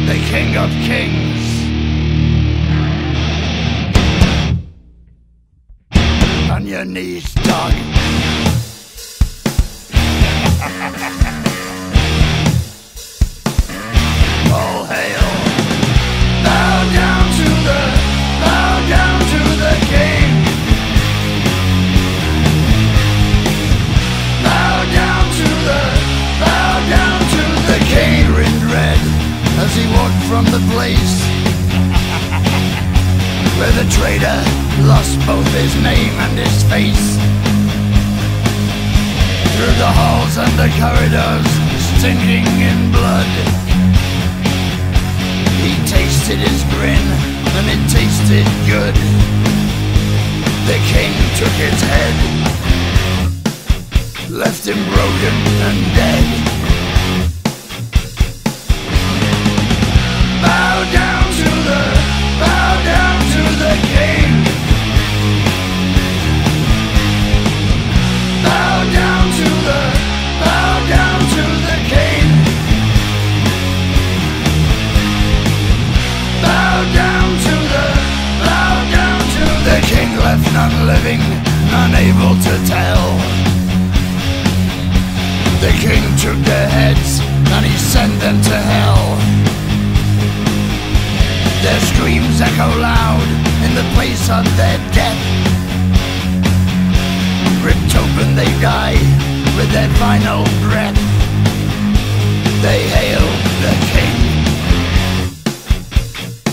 The King of Kings. On your knees, dog. All hail. Bow down to the King. Bow down to the King. Grinned red as he walked from the place where the traitor lost both his name and his face. Through the halls and the corridors, stinking in blood, he tasted his grin, and it tasted good. The King took his head, left him broken and dead. Bow down to the King. Bow down to the King. Bow down to the King. Left none living, unable to tell. The King took their heads and he sent them to hell. Their screams echo loud in the place of their death. Ripped open they die with their final breath. They hail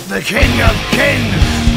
the King of Kings.